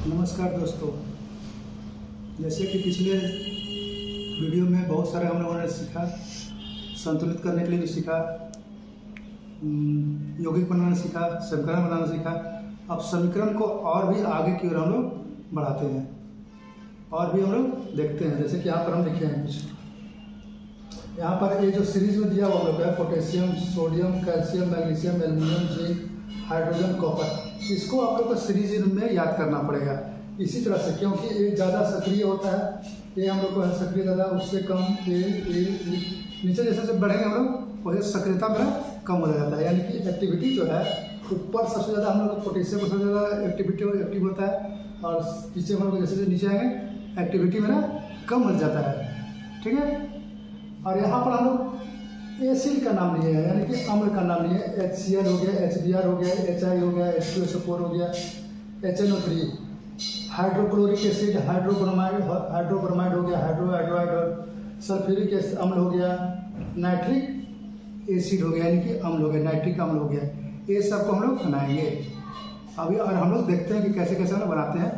नमस्कार दोस्तों, जैसे कि पिछले वीडियो में बहुत सारे हम लोगों ने सीखा, संतुलित करने के लिए भी सीखा, यौगिक बनाना सीखा, समीकरण बनाना सीखा। अब समीकरण को और भी आगे की ओर हम लोग बढ़ाते हैं और भी हम लोग देखते हैं। जैसे कि यहाँ पर हम लिखे हैं कुछ, यहाँ पर ये जो सीरीज में दिया हुआ हम लोग है potassium, sodium, calcium, magnesium, aluminium, zinc, hydrogen, copper. इसको आप लोग को सीरीज में याद करना पड़ेगा इसी तरह से, क्योंकि ये ज़्यादा सक्रिय होता है। ये हम लोग को है सक्रिय ज़्यादा, उससे कम नीचे जैसे जब बढ़ेंगे हम लोग वैसे सक्रियता मेरा कम हो जाता है। यानी कि एक्टिविटी जो है ऊपर सबसे ज़्यादा हम लोग पोटेशियम सबसे ज़्यादा एक्टिव होता है, और पीछे हम लोग जैसे नीचे आएंगे एक्टिविटी मेरा कम हो जाता है। ठीक है। और यहाँ पर हम लोग एसिड का नाम लिए हैं, यानी कि अम्ल का नाम लिए। HCl हो गया, HBr हो गया, HI हो गया, H2SO4 हो गया, HNO3, हाइड्रोक्लोरिक एसिड, हाइड्रोब्रोमाइड हो गया, हाइड्रोआइड, सल्फ्यूरिक अम्ल हो गया, नाइट्रिक एसिड हो गया, यानी कि अम्ल हो गया, नाइट्रिक अम्ल हो गया। ये सब को हम लोग बनाएंगे अभी, और हम लोग देखते हैं कि कैसे कैसे हम लोग बनाते हैं।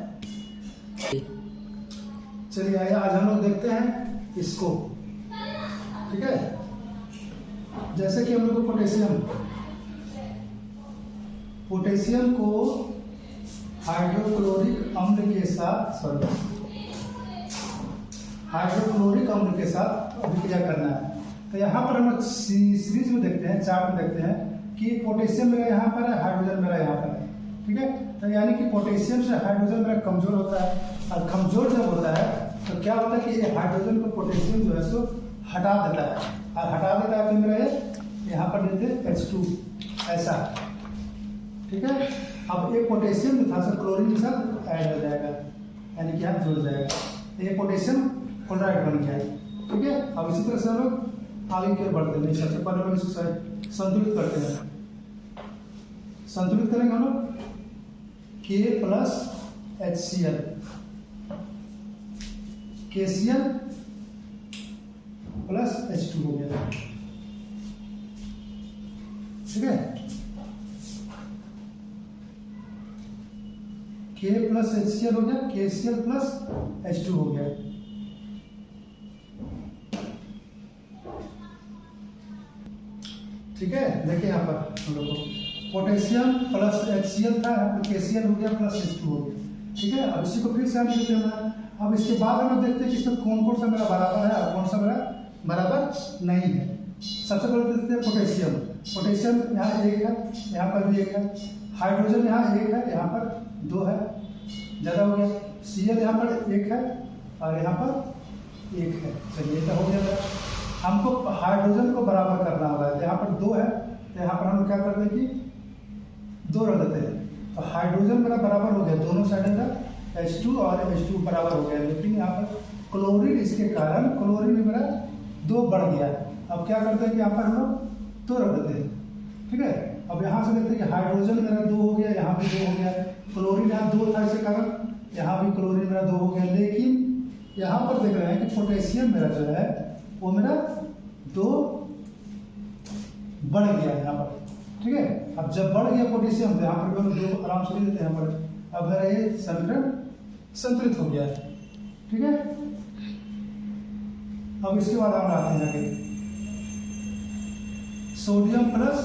चलिए आइए आज हम लोग देखते हैं इसको। ठीक है। जैसे कि हम लोग को पोटेशियम को हाइड्रोक्लोरिक अम्ल के साथ अभिक्रिया करना है। तो यहाँ पर हम लोग सीरीज में देखते हैं, चार्ट में देखते हैं कि पोटेशियम मेरा यहाँ पर है, हाइड्रोजन मेरा यहाँ पर है। ठीक है। तो यानी कि पोटेशियम से हाइड्रोजन मेरा कमजोर होता है, और कमजोर जब होता है तो क्या होता है कि ये हाइड्रोजन को पोटेशियम जो है सो हटा देता है, और हटा देता है तो मेरा यहाँ पर देते H2 ऐसा। ठीक है। अब ये पोटेशियम जो था सो क्लोरीन के साथ ऐड हो जाएगा, यानी कि यहाँ जुड़ जाएगा। ये पोटेशियम क्लोराइड बन गया। ठीक है। अब इसी तरह से हम लोग आगे की ओर बढ़ते हैं। सबसे पहले हम इसको संतुलित करते हैं। संतुलित करेंगे हम लोग K plus HCl, KCl plus H2 हो गया। ठीक है। K प्लस HCl हो गया, KCl प्लस H2 हो गया। ठीक है। देखिए यहाँ पर हम लोग को पोटेशियम प्लस HCl था, KCl हो गया प्लस H2 हो गया। ठीक है। अब इसी को फिर से हम लिखते हैं। अब इसके बाद हम लोग देखते हैं कि इसमें कौन कौन सा मेरा बराबर है और कौन सा मेरा बराबर नहीं है। सबसे पहले देखते हैं पोटेशियम यहाँ एक है, यहाँ पर भी एक है। हाइड्रोजन यहाँ एक है, यहाँ पर 2 है, ज़्यादा हो गया। Cl यहाँ पर एक है और यहाँ पर एक है। चलिए तो हो गया। हमको हाइड्रोजन को बराबर करना होगा। तो यहाँ पर 2 है, तो यहाँ पर हम क्या करते हैं कि 2 रख देते हैं। तो हाइड्रोजन मेरा बराबर हो गया, दोनों साइड का H2 और H2 बराबर हो गया। लेकिन यहाँ पर क्लोरीन, इसके कारण क्लोरीन में मेरा 2 बढ़ गया। अब क्या करते हैं कि यहाँ पर हम लोग 2 रख देते हैं। ठीक है। अब यहाँ से देखते हैं कि हाइड्रोजन मेरा 2 हो गया, यहाँ भी 2 हो गया। क्लोरीन यहाँ 2 था, इसके कारण यहाँ भी क्लोरीन मेरा 2 हो गया। लेकिन यहाँ पर देख रहे हैं कि पोटेशियम मेरा जो है वो मेरा 2 बढ़ गया यहाँ पर। ठीक है। अब जब बढ़ गया पोटेशियम तो यहाँ पर हम 2 आराम से ले देते हैं यहाँ पर। अब मेरा ये समीकरण संतुलित हो गया है। ठीक है। अब इसके बाद हम आते हैं आगे, sodium plus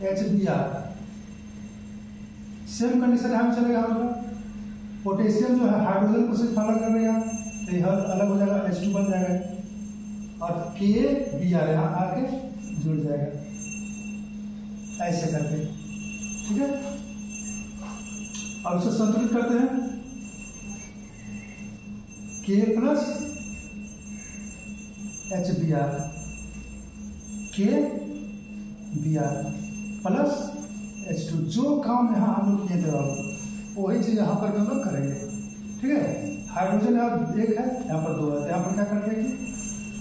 HBr। Same condition यहाँ चलेगा हमारा। पोटेशियम जो है हाइड्रोजन को सिर्फ अलग कर देगा, तो यह अलग हो जाएगा, H2 बन जाएगा, और KBr यहाँ आके जुड़ जाएगा ऐसे करके। ठीक है। अब इसे संतुलित करते हैं। K plus HBr, KBr plus H2। जो काम यहाँ हम लोग किए थे वही चीज़ यहाँ पर हम लोग करेंगे। ठीक है। हाइड्रोजन यहाँ 1 है, यहाँ पर 2 है, तो यहाँ पर क्या करते हैं कि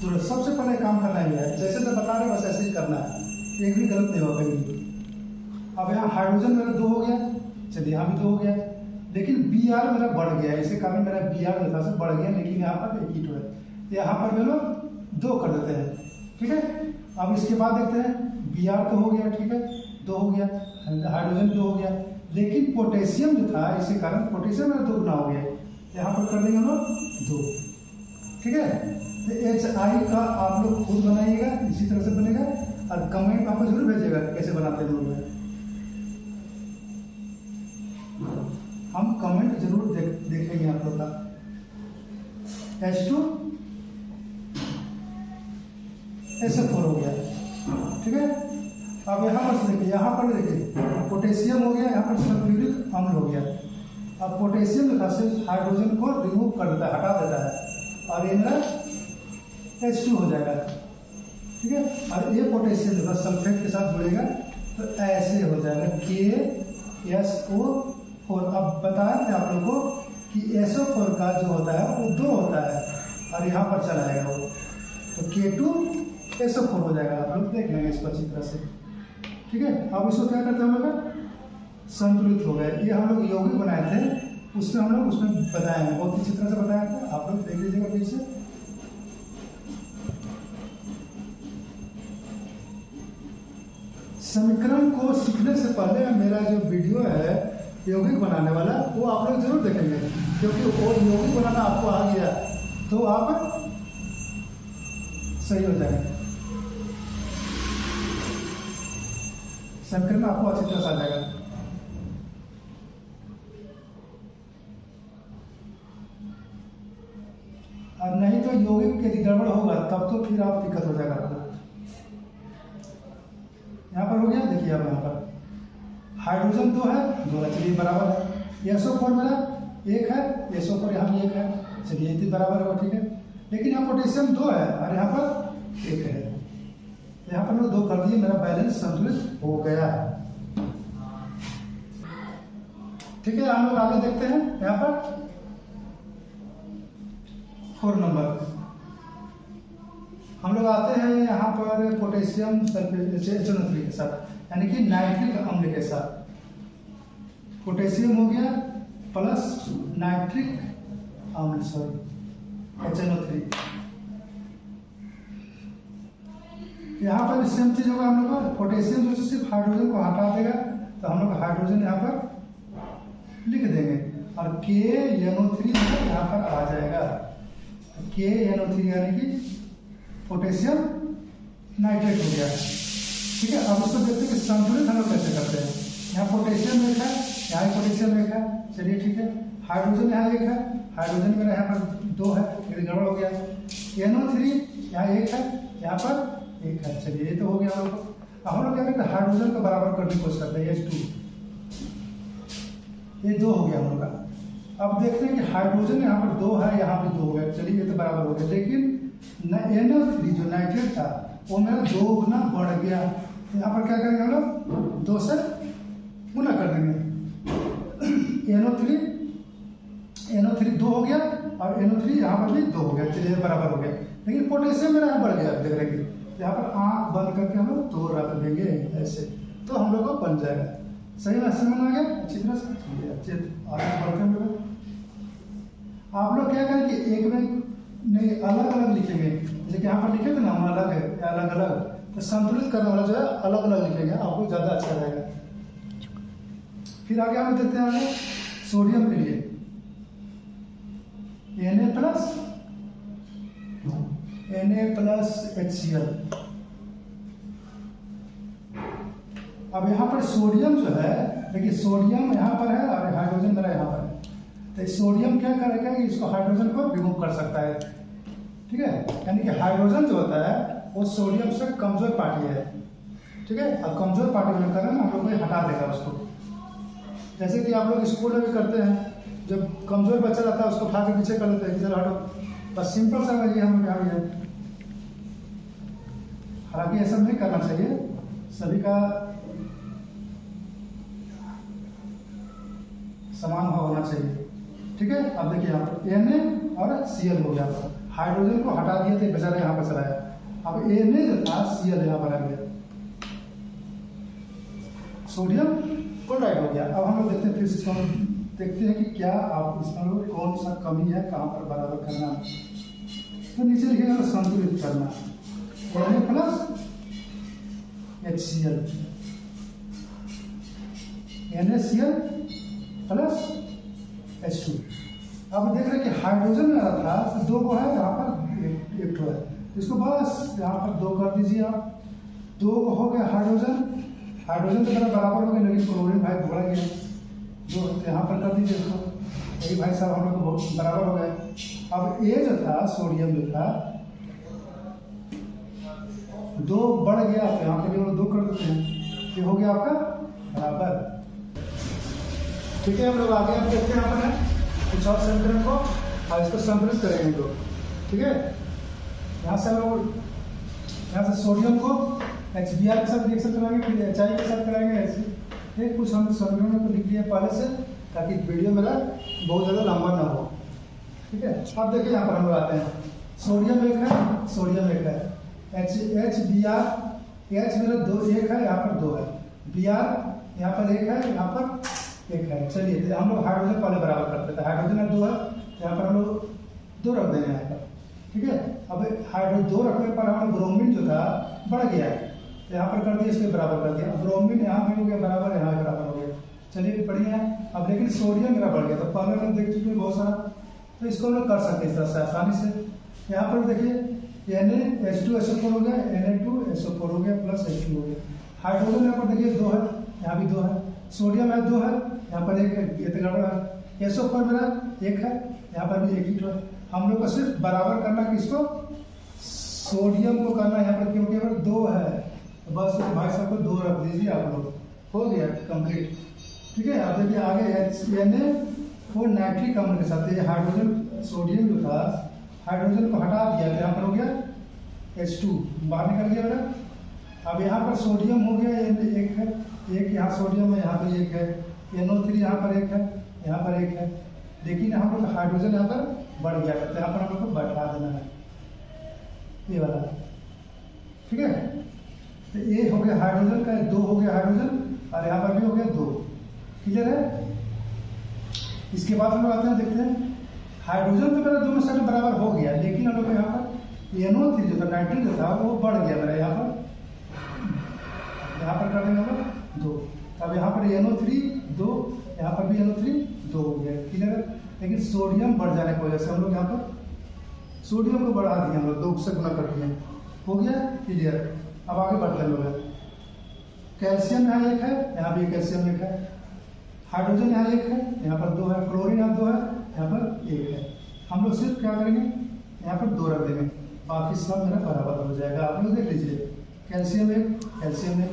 तो सबसे पहले काम करना ही है, जैसे जैसे बता रहे बस ऐसे ही करना है, एक भी गलत नहीं होगा कहीं। अब यहाँ हाइड्रोजन मेरा 2 हो गया, चलिए यहाँ भी 2 हो गया। लेकिन Br मेरा बढ़ गया, इसी कारण मेरा Br जो था से बढ़ गया, लेकिन यहाँ पर एक ही तो है, तो यहाँ पर हम लोग 2 कर देते हैं। ठीक है। अब इसके बाद देखते हैं Br तो हो गया। ठीक है। 2 हो गया, हाइड्रोजन 2 हो गया, लेकिन पोटेशियम जो था इसी कारण पोटेशियम मेरा 2 गुना हो गया, यहाँ पर कर देंगे हम लोग 2। ठीक है, तो HI का आप लोग खुद बनाइएगा, इसी तरह से बनेगा और कमेंट आपको जरूर भेजिएगा कैसे बनाते हैं लोग। हम कमेंट जरूर देखेंगे आप लोग का। H2 SO4 हो गया। ठीक है, अब यहाँ पर से देखिए, यहाँ पर देखिए पोटेशियम हो गया, यहाँ पर सल्फ्यूरिक अम्ल हो गया। अब पोटेशियम जो था सिर्फ हाइड्रोजन को रिमूव कर देता है, हटा देता है, और ये मेरा H2 हो जाएगा। ठीक है, और ये पोटेशियम जो है सल्फेट के साथ जुड़ेगा तो ऐसे हो जाएगा KSO4। अब बताया थे आप लोगों को कि SO4 का जो होता है वो 2 होता है और यहाँ पर चला आएगा वो, तो K2SO4 हो जाएगा। आप लोग देख लेंगे इसको अच्छी तरह से। ठीक है, अब इसको क्या करते हैं हम लोग, संतुलित हो गए। ये हम लोग यौगिक बनाए थे, उसमें हम लोग उसमें बताए हैं, बहुत अच्छी तरह से बताया था, आप लोग देख लीजिएगा फिर से। समीकरण को सीखने से पहले मेरा जो वीडियो है यौगिक बनाने वाला वो आप लोग जरूर देखेंगे, क्योंकि वो यौगिक बनाना आपको आ गया तो आप सही हो जाएंगे, समीकरण आपको अच्छी तरह से आ जाएगा। और नहीं तो यौगिक यदि गड़बड़ होगा तब तो फिर आप दिक्कत हो जाएगा आपको। यहाँ पर हो गया, देखिए अब यहाँ पर हाइड्रोजन 2 है, 2 चलिए बराबर है। SO4 मेरा 1 है, SO4 यहाँ भी 1 है, चलिए ये बराबर होगा। ठीक है, लेकिन यहाँ पोटेशियम 2 है और यहाँ पर 1 है, यहाँ पर मैं 2 कर दिए, मेरा बैलेंस संतुलित हो गया। ठीक है, हम लोग आगे देखते हैं। यहाँ पर 4 नंबर हम लोग आते हैं यहाँ पर पोटेशियम सल्फेट HNO3 के साथ, यानी कि नाइट्रिक अम्ल के साथ। पोटेशियम हो गया प्लस नाइट्रिक अम्ल, सॉरी HNO3। यहाँ पर सेम चीज होगा हम लोग का, पोटेशियम जो सिर्फ हाइड्रोजन को हटा देगा तो हम लोग हाइड्रोजन यहाँ पर लिख देंगे और KNO3 यहाँ पर आ जाएगा। KNO3 यानी कि पोटेशियम नाइट्रेट हो गया। ठीक है, अब उसको देखते हैं कि संतुलित हम लोग कैसे करते हैं। यहाँ पोटेशियम 1 है, यहाँ पोटेशियम 1 है, चलिए ठीक है। हाइड्रोजन यहाँ 1 है, हाइड्रोजन मेरा यहाँ पर 2 है, फिर गड़बड़ हो गया। NO3 यहाँ 1 है, यहाँ पर 1 है, चलिए ये तो हो गया हम लोग। अब हम लोग क्या करते हैं, हाइड्रोजन को बराबर करने की कोशिश करते हैं, H2, ये 2 हो गया हम लोग का। अब देखते हैं कि हाइड्रोजन यहाँ पर 2 है, यहाँ पर 2 हो गया, चलिए ये तो बराबर हो गया। लेकिन NO3 जो नाइट्रेट था वो मेरा 2 गुना बढ़ गया, यहाँ पर क्या करेंगे हम लोग, 2 से गुना कर देंगे। NO3 2 हो गया और NO3 यहाँ पर भी 2 हो गया, चलिए बराबर हो गया। लेकिन पोटेशियम मेरा यहाँ बढ़ गया, देख रहे हैं यहाँ पर आँख बंद करके हम लोग 2 रख देंगे ऐसे, तो हम लोग को बन जाएगा। सही ना, समझ आ गया अच्छी तरह से। चलिए अच्छे आगे बढ़ते हैं लोग। आप लोग क्या करें कि एक में नहीं अलग अलग लिखेंगे, जैसे कि यहाँ पर लिखे थे ना हम अलग है या अलग अलग, तो संतुलित करने वाला जो है अलग अलग लिखेंगे, आपको ज़्यादा अच्छा रहेगा। फिर आगे हम देखते हैं आगे सोडियम के लिए Na+HCl। अब यहाँ पर सोडियम जो है, देखिए सोडियम यहाँ पर है और हाइड्रोजन मेरा यहाँ पर है, तो सोडियम क्या करेगा कि इसको हाइड्रोजन को रिमूव कर सकता है। ठीक है, यानी कि हाइड्रोजन जो होता है वो सोडियम से कमजोर पार्टी है। ठीक है, अब कमजोर पार्टी होने का हम लोग को हटा देगा उसको, जैसे कि आप लोग स्कूल में भी करते हैं, जब कमजोर बच्चा रहता है उसको उठा के पीछे कर देते हैं, चलो हटो, बस सिंपल सा ये हम लोग यहाँ भी है। हालांकि ऐसा नहीं करना चाहिए, सभी का समान भाव होना चाहिए। ठीक है, अब देखिए यहाँ पर Na और Cl हो गया, हाइड्रोजन को हटा दिया तो बेचारा यहाँ पर चला आया। अब Na जो था Cl यहाँ पर आ गया, सोडियम क्लोराइड हो गया। अब हम लोग देखते हैं, फिर इसको देखते हैं कि क्या आप इसमें कौन सा कमी है, कहाँ पर बराबर करना। तो नीचे लिखेगा संतुलित करना, Na+HCl, NaCl प्लस H2। अब देख रहे हैं कि हाइड्रोजन में था तो 2 को है, यहाँ पर एक ठो है, इसको बस यहाँ पर 2 कर दीजिए आप। 2 हो गया हाइड्रोजन, हाइड्रोजन तो मेरा बराबर हो गया, लेकिन क्लोरीन भाई बढ़ गया, जो यहाँ पर कर दीजिए इसको। यही भाई साहब हम लोग को बहुत बराबर हो गया। अब ये जो था सोडियम जो था 2 बढ़ गया, तो यहाँ पर भी हम लोग 2 कर देते हैं, ये हो गया आपका बराबर। ठीक है, हम लोग आगे आप देखते हैं यहाँ पर कुछ और समीकरण को और इसको संतुलित करेंगे हम लोग। ठीक है, यहाँ से हम लोग यहाँ से सोडियम को HBr के साथ रिएक्शन कराएंगे, फिर HI के साथ कराएंगे। ऐसे कुछ हम समीकरणों को लिख लिया पहले से, ताकि वीडियो मेरा बहुत ज़्यादा लंबा ना हो। ठीक है, अब देखिए यहाँ पर हम लोग आते हैं, सोडियम एक है, सोडियम एक है, HBr, H मेरा 2 1 है, यहाँ पर 2 है, Br यहाँ पर 1 है, यहाँ पर 1 है। चलिए तो हम लोग हाइड्रोजन पहले बराबर करते थे, हाइड्रोजन में 2 है, यहाँ पर हम लोग 2 रख देंगे यहाँ पर। ठीक है, अब हाइड्रोजन 2 रखने पर हम ब्रोमीन जो था बढ़ गया है, तो यहाँ पर कर दिया, इसके बराबर कर दिया। ब्रोमीन यहाँ भी हो गया बराबर, यहाँ भी बराबर हो गया। चलिए बढ़िया है। अब लेकिन सोडियम मेरा बढ़ गया, तो पहले हम देख चुके हैं बहुत सारा, तो इसको हम लोग कर सकते हैं इस तरह से आसानी से। यहाँ पर देखिए Na H2SO4 हो गया, Na2SO4 हो गया प्लस H2 हो गया। हाइड्रोजन यहाँ पर देखिए 2 है, यहाँ भी 2 है, सोडियम है 2 है, यहाँ पर 1 है, ये तो गड़बड़ है। SO4 मेरा 1 है, यहाँ पर भी 1 ही है। हम लोग को सिर्फ बराबर करना किसको, सोडियम को करना यहाँ पर, क्योंकि अगर 2 है तो बस भाई साहब को 2 रख दीजिए आप लोग, हो गया कंप्लीट। ठीक है, अब देखिए आगे Na4 नाइट्रिक अम्ल के साथ ये हाइड्रोजन सोडियम जो था, हाइड्रोजन को हटा दिया, तो यहाँ पर हो गया H2 बाहर निकल गया मेरा। अब यहाँ पर सोडियम हो गया, 1 है, 1 यहाँ सोडियम है, यहाँ पर 1 है, NO3 यहाँ पर 1 है, यहाँ पर 1 है, लेकिन हम लोग हाइड्रोजन यहाँ पर बढ़ गया, तो यहाँ पर हम लोग को बैठा देना है ये वाला। ठीक है, तो ये हो गया हाइड्रोजन का, 2 हो गया हाइड्रोजन, और यहाँ पर भी हो गया 2। क्लियर है। इसके बाद हम लोग आते हैं, देखते हैं हाइड्रोजन तो मेरा दोनों साइड बराबर हो गया, लेकिन हम लोग यहाँ पर NO3 जो था नाइट्रिक जो था वो बढ़ गया मेरा, यहाँ पर कर देंगे हम लोग 2। अब यहाँ पर NO3 2, यहाँ पर भी NO3 2 हो गया। क्लियर है, लेकिन सोडियम बढ़ जाने की वजह से हम लोग यहाँ पर सोडियम को बढ़ा दिया, हम लोग 2 से गुना कर दिए, हो गया। क्लियर, अब आगे बढ़ते हैं लोग। कैल्शियम यहाँ 1 है, यहाँ भी कैल्शियम 1 है, हाइड्रोजन यहाँ 1 है, यहाँ पर 2 है, क्लोरीन यहाँ 2 है, यहाँ पर 1 है। हम लोग सिर्फ क्या करेंगे, यहाँ पर 2 रख देंगे, बाकी सब मेरा बराबर हो जाएगा। आप लोग देख लीजिए, कैल्शियम 1, कैल्शियम 1,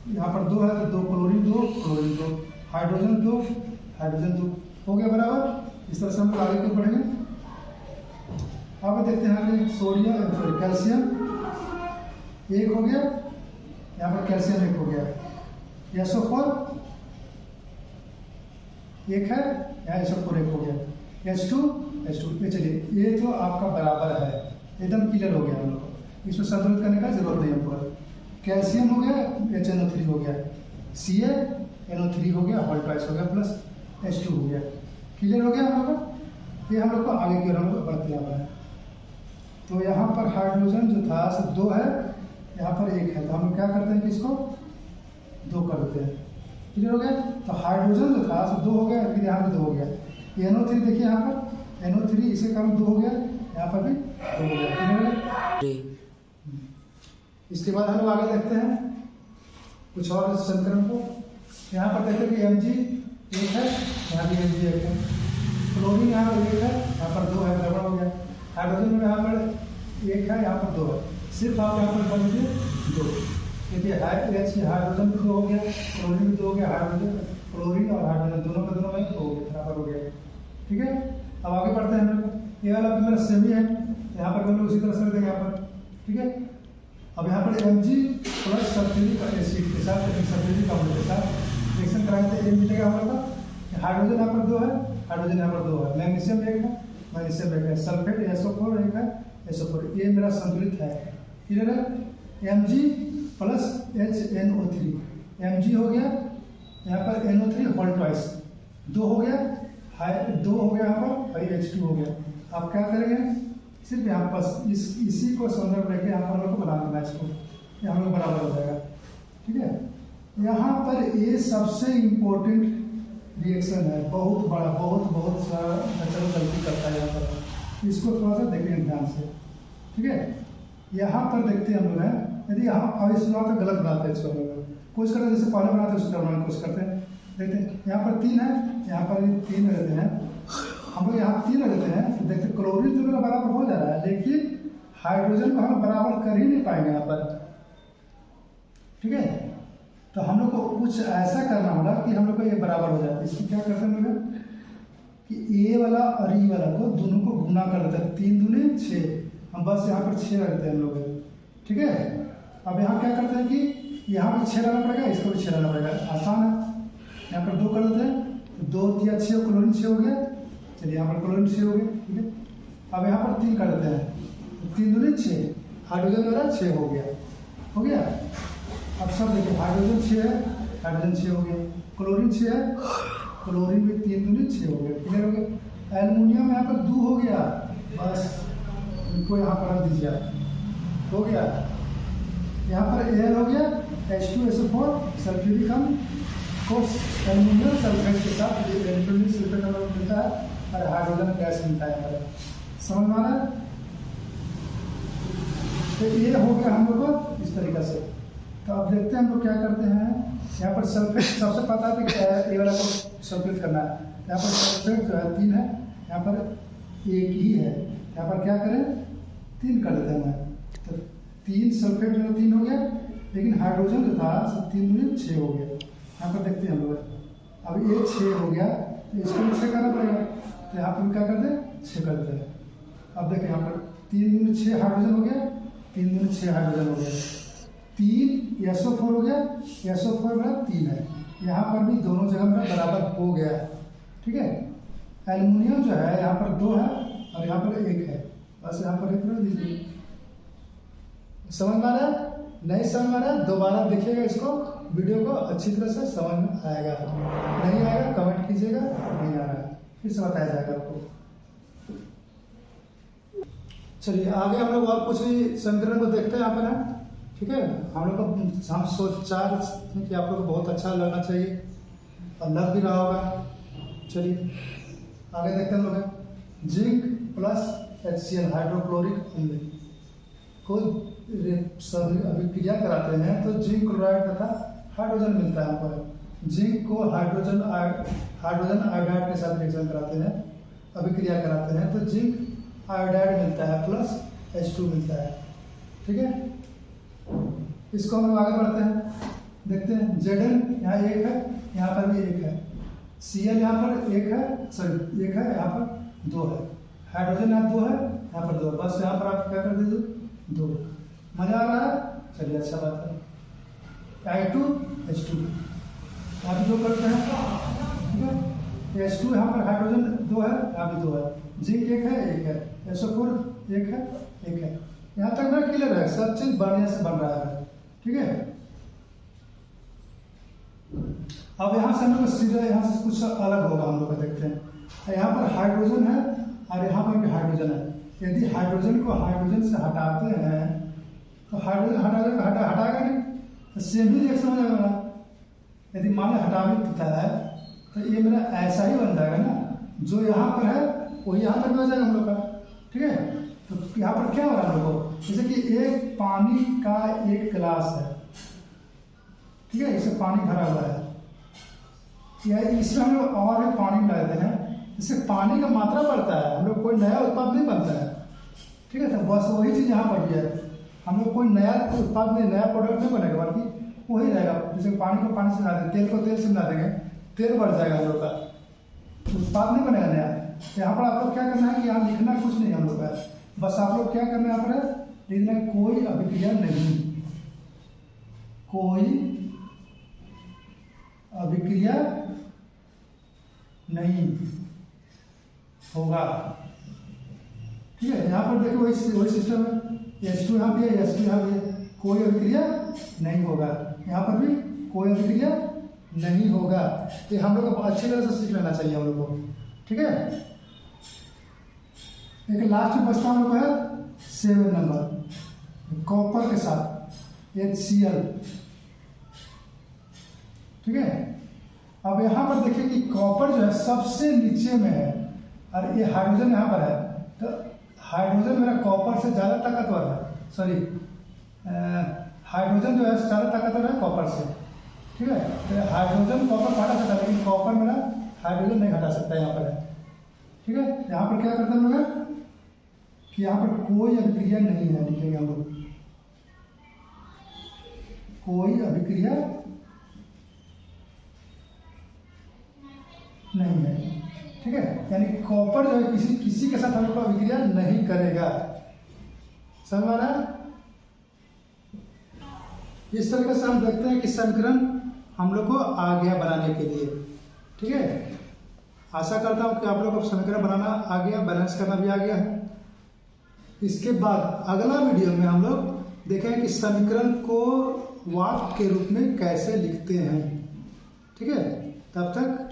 यहाँ पर 2 है तो 2 क्लोरीन 2, क्लोरीन 2, हाइड्रोजन 2, हाइड्रोजन 2, हो गया बराबर। इस तरह से हम लोग आगे क्यों बढ़ेंगे। अब देखते हैं आगे, सोडियम कैल्शियम 1 हो गया, यहाँ पर कैल्शियम 1 हो गया, SO4 1 है, यहाँ SO4 1 हो गया, H2 ये। चलिए ये तो आपका बराबर है, एकदम क्लियर हो गया हम लोग को, इसमें संतुलित करने का जरूरत नहीं हमको। कैल्शियम हो गया, HNO3 हो गया, CaNO3 हो गया, होल ट्वाइस हो गया, प्लस H2 हो गया। क्लियर हो गया हम लोग का। ये हम लोग को आगे की ओर हम लोग बढ़ते हैं। तो यहाँ पर हाइड्रोजन जो था 2 है, यहाँ पर 1 है, तो हम लोग क्या करते हैं कि इसको 2 कर देते हैं। क्लियर हो गया। तो हाइड्रोजन जो था 2 हो गया, फिर यहाँ भी 2 हो गया। NO3 देखिए यहाँ पर NO3 इसे कारण 2 हो गया, यहाँ पर भी 2 हो गया। क्लियर हो गया। इसके बाद हम लोग आगे देखते हैं कुछ और समीकरण को। यहाँ पर देखते हैं कि Mg 1 है, यहाँ भी Mg 1 है, क्लोरीन यहाँ पर 1 है, यहाँ पर 2 है, गड़बड़ हो गया। हाइड्रोजन में यहाँ पर 1 है, यहाँ पर 2 है, सिर्फ आप यहाँ पर कर दीजिए 2। देखिए हाइड्रोजन भी 2 हो गया, क्लोरीन भी 2 हो गया, हाइड्रोजन क्लोरीन और हाइड्रोजन दोनों का दोनों में 2 हो गया, बराबर हो गया। ठीक है, अब आगे बढ़ते हैं हम लोग। ये वाला मेरा सेमी है, यहाँ पर हम लोग उसी तरह से देंगे यहाँ पर। ठीक है, अब यहाँ पर Mg प्लस सल्फ्यूरिक एसिड के साथ, सल्फ्यूरिक अम्ल के साथ रिएक्शन कराएंगे तो ये मिलेगा हम लोग का। हाइड्रोजन यहाँ पर 2 है, हाइड्रोजन यहाँ पर 2 है, मैग्नीशियम 1 है, मैग्नीशियम 1 है, सल्फेट SO4 1 है, SO4, ये मेरा संतुलित है। क्लियर है। Mg प्लस HNO3, Mg हो गया, यहाँ पर NO3 होल ट्वाइस 2 हो गया, 2 हो गया यहाँ पर, H2 हो गया। आप क्या करेंगे, सिर्फ यहाँ पर इसी को संदर्भ लेके यहाँ पर हम लोग को बना देना, इसको ये हम लोग बराबर हो जाएगा। ठीक है, यहाँ पर ये सबसे इम्पोर्टेंट रिएक्शन है, बहुत बड़ा, बहुत सारा नेचुरल गलती करता है यहाँ पर। इसको थोड़ा सा देखें ध्यान से, ठीक है। यहाँ पर देखते हैं हम लोग हैं, यदि हम अब इस बात गलत बनाते हैं, इसको हम लोग कोशिश करते हैं जैसे पहले बनाते हैं उसको बनाने की कोशिश करते हैं। देखते हैं यहाँ पर 3 है, यहाँ पर 3 रहते हैं, हम लोग यहाँ 3 रहते हैं, तो देखते क्लोरीन तो मेरा बराबर हो जा रहा है, लेकिन हाइड्रोजन को हम बराबर कर ही नहीं पाएंगे यहाँ पर, ठीक है। तो हम लोग को कुछ ऐसा करना होगा कि हम लोग को ये बराबर हो जाए। इसको क्या करते हैं हम लोग कि ए वाला और ई वाला को दोनों को गुना कर देते हैं, 3 दूनी 6, हम बस यहाँ पर 6 रखते हैं हम लोग, ठीक है। अब यहाँ क्या करते हैं कि यहाँ पर 6 लाना पड़ेगा, इसको भी 6 लाना पड़ेगा, आसान है। यहाँ पर 2 कर देते हैं, 2 3 6 क्लोरीन 6 हो गया, चलिए यहाँ पर क्लोरीन 6 हो गया, ठीक है। अब यहाँ पर 3 कर देते हैं, 3 दूनी 6, हाइड्रोजन मेरा 6 हो गया। अब सब देखिए हाइड्रोजन 6 है, हाइड्रोजन 6 हो गया, क्लोरीन 6 है, क्लोरीन में 3 दूनी 6 हो गया, क्लियर हो गया। एल्युमिनियम यहाँ पर 2 हो गया, बस इनको यहाँ पर रख दीजिए, हो गया। यहाँ पर एयर हो गया, H2SO4 सल्फ्यूरिक अम्ल को एल्युमिनियम सल्फेट के साथ एल्युमिनियम सल्फेट का मिलता है और हाइड्रोजन गैस मिलता है, समझ में आ रहा है। तो ये हो गया हम लोग को इस तरीके से। तो अब देखते हैं हम लोग क्या करते हैं। यहाँ पर सल्फेट सबसे पता है कि ये वाला को सल्फेट करना है। यहाँ पर सल्फेट जो है 3 है, यहाँ पर 1 ही है, यहाँ पर क्या करें 3 कर देते हैं। तो 3 सल्फेट जो 3 हो गया, लेकिन हाइड्रोजन जो था 3 दूनी 6 हो गया। यहाँ पर देखते हैं हम लोग, अब ये 6 हो गया, तो इसको भी 6 करना पड़ेगा, तो यहाँ पर क्या करते हैं 6 कर देते हैं। अब देखें यहाँ पर 3 दूनी 6 हाइड्रोजन हो गया, 3 दूनी 6 हाइड्रोजन हो गया, 3 SO4 हो गया, SO4 मेरा 3 है, यहाँ पर भी दोनों जगह मेरा बराबर हो गया है, ठीक है। एल्युमिनियम जो है यहाँ पर 2 है और यहाँ पर 1 है, बस यहाँ पर 1 रख दीजिए। समझ में आ रहा है? नहीं समझ में आ रहा है दोबारा देखिएगा इसको, वीडियो को अच्छी तरह से समझ में आएगा, नहीं आएगा कमेंट कीजिएगा, नहीं आ रहा है फिर से बताया जाएगा आपको। चलिए आगे हम लोग और कुछ भी समीकरण को देखते हैं यहाँ पर है, ठीक है। हम लोग को हम सोचा कि आप लोग को बहुत अच्छा लगना चाहिए और लग भी रहा होगा। चलिए आगे देखते हैं हम लोग, जिंक प्लस HCl हाइड्रोक्लोरिक अम्ल को अभिक्रिया कराते हैं तो जिंक क्लोराइड तथा हाइड्रोजन मिलता है। यहाँ पर जिंक को हाइड्रोजन आयोडाइड के साथ रिएक्शन कराते हैं, अभिक्रिया कराते हैं तो जिंक आयोडाइड मिलता है प्लस H2 मिलता है, ठीक है। इसको हम लोग आगे बढ़ते हैं, देखते हैं। Zn यहाँ 1 है, यहाँ पर भी 1 है, Cl यहाँ पर 1 है, सॉरी 1 है, यहाँ पर 2 है, हाइड्रोजन यहाँ 2 है, यहाँ पर 2 है, बस यहाँ पर आप क्या कर दीजिए 2। मजा आ रहा है? चलिए अच्छा बात है। I2H2 यहाँ भी 2 करते हैं, ठीक है। H2 यहाँ पर हाइड्रोजन 2 है, यहाँ भी 2 है, जिंक 1 है, 1 है, SO4 1 है, 1 है। यहाँ तक ना क्लियर है, सब चीज बढ़िया से बन रहा है, ठीक है। अब यहाँ से हम लोग सीधा यहाँ से कुछ अलग होगा, हम लोग देखते हैं। यहाँ पर हाइड्रोजन है और यहाँ पर भी हाइड्रोजन है। यदि हाइड्रोजन को हाइड्रोजन से हटाते हैं तो हाइड्रोजन हटाएगा नहीं, तो सेम ही रिएक्शन हो जाएगा। यदि मान लो हटा भी देता है तो ये मेरा ऐसा ही बन जाएगा ना, जो यहाँ पर है वो यहाँ पर भी हो जाएगा हम लोग का, ठीक है। तो यहाँ पर क्या हो रहा है हम लोग को, जैसे कि एक पानी का एक गिलास है, ठीक है, इसमें पानी भरा हुआ है, या इसमें हम लोग और भी पानी मिला देते हैं, इससे पानी का मात्रा बढ़ता है, हम लोग कोई नया उत्पाद नहीं बनता है, ठीक है। तो बस वही चीज़ यहाँ पर भी है, हम लोग कोई नया उत्पाद नहीं, नया प्रोडक्ट नहीं बनेगा, बल्कि वही रहेगा। जैसे पानी को पानी से मिला देंगे, तेल को तेल से मिला देंगे, तेल बढ़ जाएगा हम लोग का, उत्पाद नहीं बनेगा नया। यहाँ पर आप लोग क्या करना है कि यहाँ लिखना कुछ नहीं हम लोग का, बस आप लोग क्या करना है यहाँ पर लिखना है कोई अभिक्रिया नहीं, कोई अभिक्रिया नहीं होगा, ठीक है। यहाँ पर देखिए वही सिस्टम है, H2 यहाँ भी है, H2 यहाँ भी है, कोई अभिक्रिया नहीं होगा, यहाँ पर भी कोई अभिक्रिया नहीं होगा। ये हम लोग को अच्छी तरह से सीख लेना चाहिए हम लोग को, ठीक है। एक लास्ट में बचता हम लोग है 7 नंबर, कॉपर के साथ HCl, ठीक है। अब यहाँ पर देखिए कि कॉपर जो है सबसे नीचे में है और ये हाइड्रोजन यहाँ पर है, तो हाइड्रोजन मेरा कॉपर से ज़्यादा ताकतवर है, सॉरी हाइड्रोजन जो है ज़्यादा ताकतवर है कॉपर से, ठीक है। तो हाइड्रोजन कॉपर को हटा सकता है लेकिन कॉपर मेरा हाइड्रोजन नहीं हटा सकता, यहाँ पर है, ठीक है। यहाँ पर क्या करते हैं हम लोग कि यहाँ पर कोई अभिक्रिया नहीं है, लिखेंगे हम लोग कोई अभिक्रिया नहीं है, ठीक है। यानी कॉपर जो है किसी के साथ हम लोग को अभिक्रिया नहीं करेगा, समझ में आ रहा है। इस तरीके से हम देखते हैं कि समीकरण हम लोग को आ गया बनाने के लिए, ठीक है। आशा करता हूँ कि आप लोग को समीकरण बनाना आ गया, बैलेंस करना भी आ गया है। इसके बाद अगला वीडियो में हम लोग देखें कि समीकरण को वाक्य के रूप में कैसे लिखते हैं, ठीक है। तब तक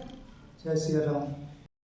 जय श्री राम।